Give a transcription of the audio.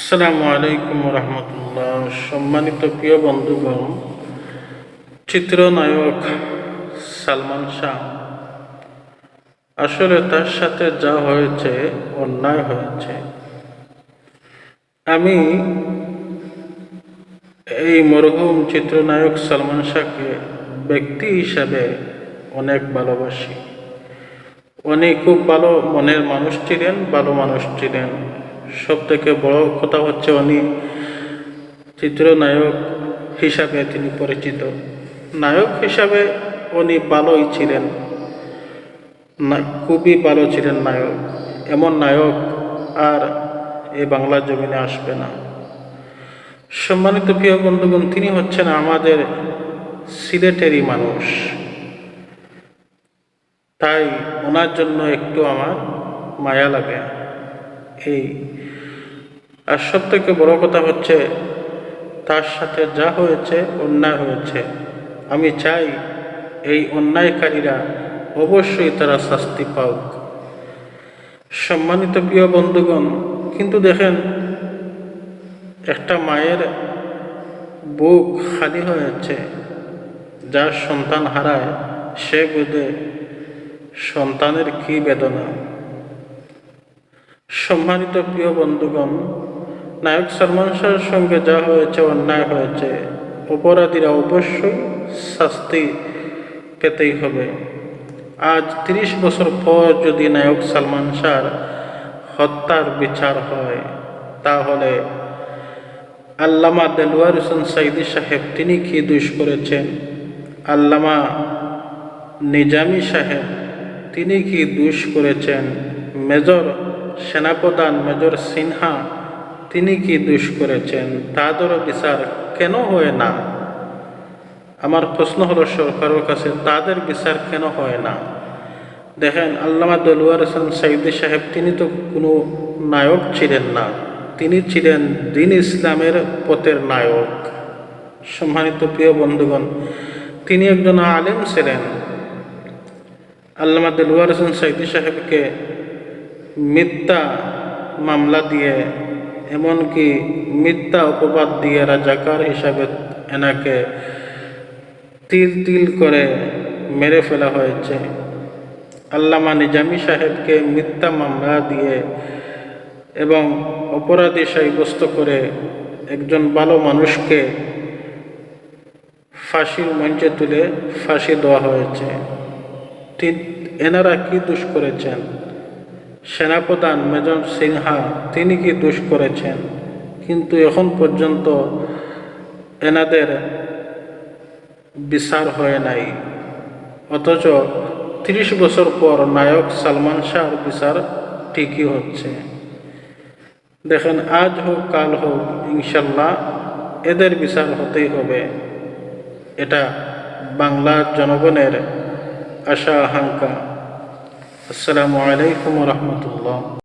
আসসালামু আলাইকুম রহমতুল্লাহ। সম্মানিত প্রিয় বন্ধুগণ, চিত্রনায়ক সালমান শাহ, আসলে তার সাথে যা হয়েছে অন্যায় হয়েছে। আমি এই মরহুম চিত্রনায়ক সালমান শাহকে ব্যক্তি হিসাবে অনেক ভালোবাসি। উনি খুব ভালো মনের মানুষ ছিলেন, ভালো মানুষ ছিলেন। সব থেকে বড় কথা হচ্ছে উনি চিত্রনায়ক হিসাবে তিনি পরিচিত। নায়ক হিসাবে উনি ভালোই ছিলেন, খুবই ভালো ছিলেন নায়ক। এমন নায়ক আর এই বাংলা জমিনে আসবে না। সম্মানিত প্রিয় বন্ধুগণ, তিনি হচ্ছেন আমাদের সিলেটেরই মানুষ, তাই ওনার জন্য একটু আমার মায়া লাগে। এই আর সব থেকে বড় কথা হচ্ছে তার সাথে যা হয়েছে অন্যায় হয়েছে। আমি চাই এই অন্যায়কারীরা অবশ্যই তারা শাস্তি পাওক। সম্মানিত প্রিয় বন্ধুগণ, কিন্তু দেখেন, একটা মায়ের বুক খালি হয়েছে, যার সন্তান হারায় সে বোঝে সন্তানের কি বেদনা। সম্মানিত প্রিয় বন্ধুগণ, নায়ক সালমান শাহের সঙ্গে যা হয়েছে অন্যায় হয়েছে, অপরাধীরা অবশ্যই শাস্তি পেতেই হবে। আজ 30 বছর পর যদি নায়ক সালমান শাহর হত্যার বিচার হয়, তাহলে আল্লামা দেলোয়ার হোসেন সাইদি সাহেব তিনি কি দোষ করেছেন? আল্লামা নিজামী সাহেব তিনি কি দোষ করেছেন? মেজর সেনাপ্রধান মেজর সিনহা তিনি কি দোষ করেছেন? তাদেরও বিচার কেন হয় না? আমার প্রশ্ন হলো সরকারের কাছে, তাদের বিচার কেন হয় না? দেখেন, আল্লামা দেলোয়ার হোসেন সাইদি সাহেব তিনি তো কোনো নায়ক ছিলেন না, তিনি ছিলেন দ্বীন ইসলামের পথের নায়ক। সম্মানিত প্রিয় বন্ধুগণ, তিনি একজন আলেম ছিলেন। আল্লামা দেলোয়ার হোসেন সাইদি সাহেবকে মিথ্যা মামলা দিয়ে, এমনকি মিথ্যা অপবাদ দিয়ে রাজাকার হিসাবে এনাকে তিল তিল করে মেরে ফেলা হয়েছে। আল্লামা নিজামী সাহেবকে মিথ্যা মামলা দিয়ে এবং অপরাধী সাব্যস্ত করে একজন ভালো মানুষকে ফাঁসির মঞ্চে তুলে ফাঁসি দেওয়া হয়েছে। এনারা কি দোষ করেছেন? সেনাপ্রধান মেজর সিনহা তিনি কি দোষ করেছেন? কিন্তু এখন পর্যন্ত এনাদের বিচার হয় নাই। অথচ 30 বছর পর নায়ক সালমান শাহর বিচার ঠিকই হচ্ছে। দেখেন, আজ হোক কাল হোক, ইনশাল্লাহ এদের বিচার হতেই হবে। এটা বাংলার জনগণের আশা আকাঙ্ক্ষা। আসসালামু আলাইকুম রহমতুল্লাহ।